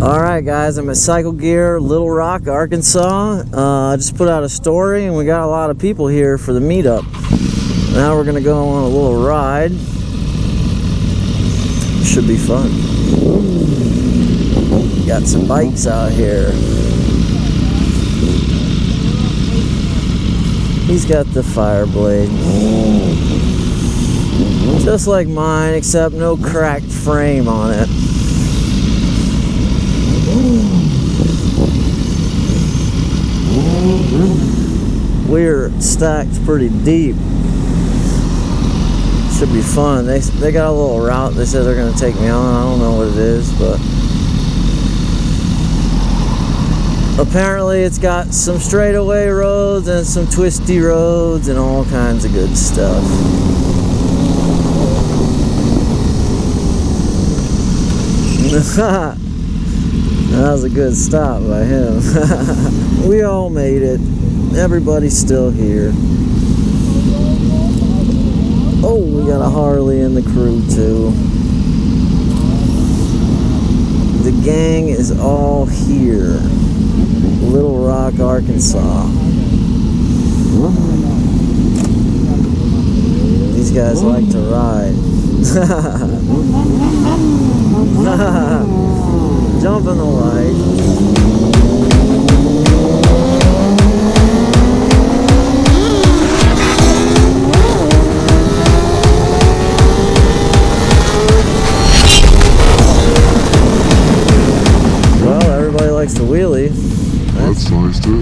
Alright guys, I'm at Cycle Gear, Little Rock, Arkansas. I just put out a story and we got a lot of people here for the meetup. Now we're going to go on a little ride. Should be fun. Got some bikes out here. He's got the Fireblade. Just like mine, except no cracked frame on it. We're stacked pretty deep. Should be fun. They got a little route they said they're gonna take me on. I don't know what it is, but apparently it's got some straightaway roads and some twisty roads and all kinds of good stuff. That was a good stop by him. We all made it. Everybody's still here. Oh, we got a Harley in the crew too. The gang is all here. Little Rock, Arkansas. These guys like to ride. Jump in the light. Well, everybody likes the wheelie. That's nice too.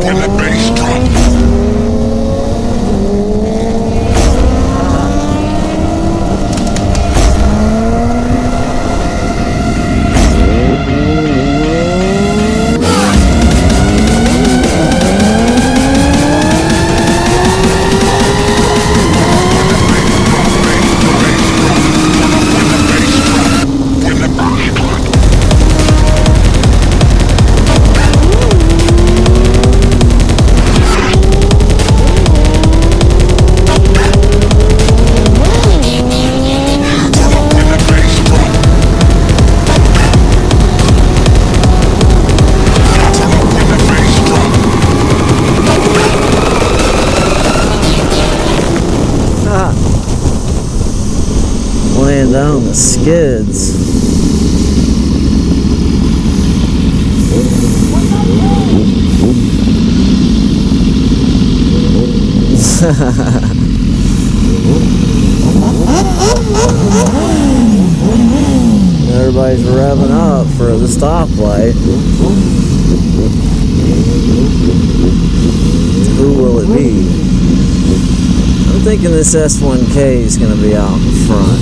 When the bass drop. Laying down the skids. Everybody's revving up for the stoplight. Who will it be? I'm thinking this S1K is going to be out in front.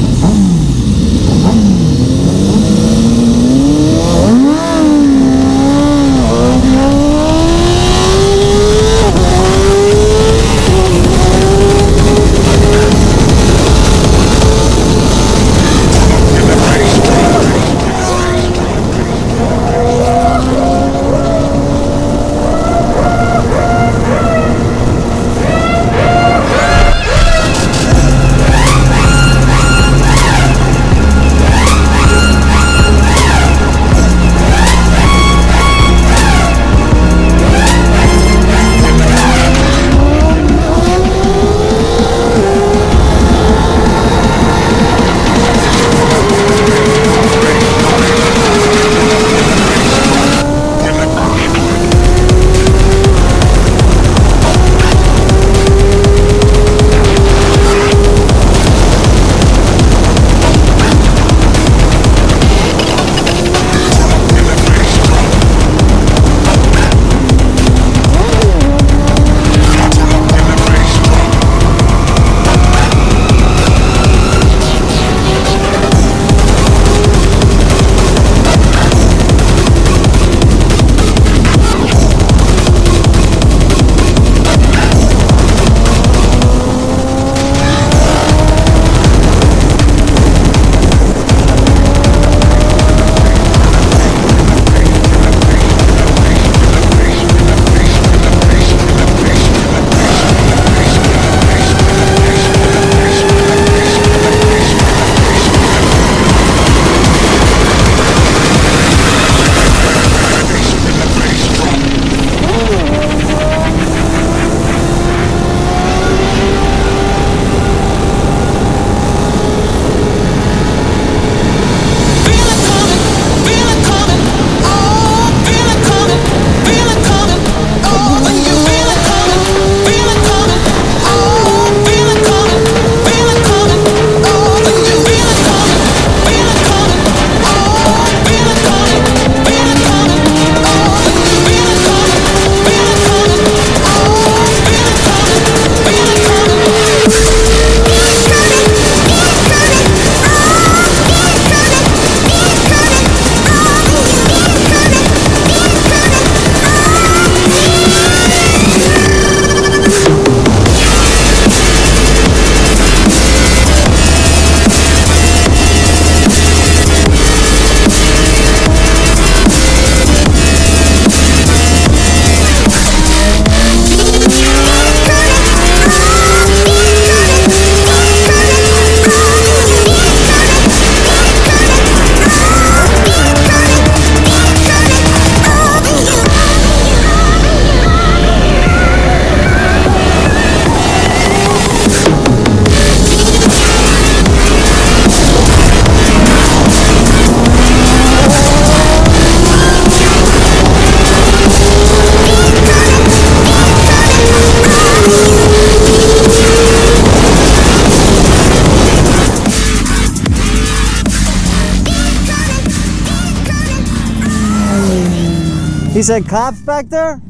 He said cops back there?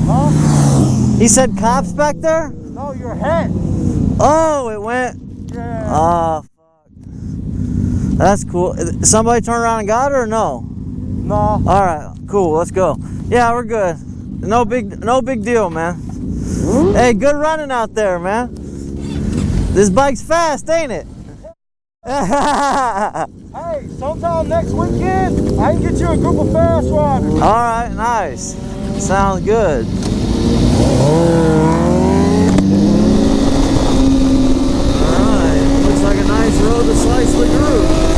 Huh? He said cops back there? No, your head. Oh, it went. Yeah. Oh, fuck. That's cool. Somebody turned around and got her or no? No. All right, cool. Let's go. Yeah, we're good. No big deal, man. Hey, good running out there, man. This bike's fast, ain't it? Hey, sometime next weekend, I can get you a group of fast riders. All right, nice. Sounds good. All right, looks like a nice road to slice the groove.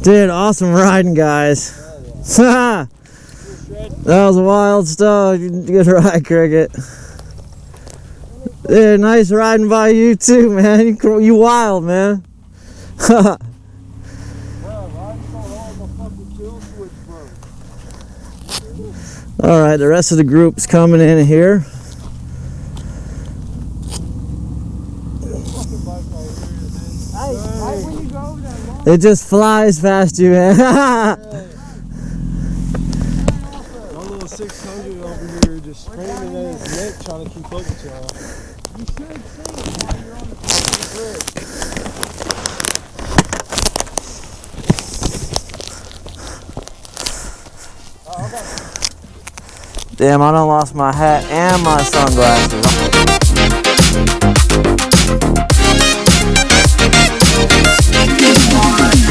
Dude, awesome riding, guys. That was wild stuff. Good ride, Cricket. Dude, nice riding by you too, man. You wild, man. All right, the rest of the group's coming in here. It just flies past you, man. My little 600 over here just screaming at his neck trying to keep up with y'all. You should see it while you're on the top of the bridge. Damn, I done lost my hat and my sunglasses.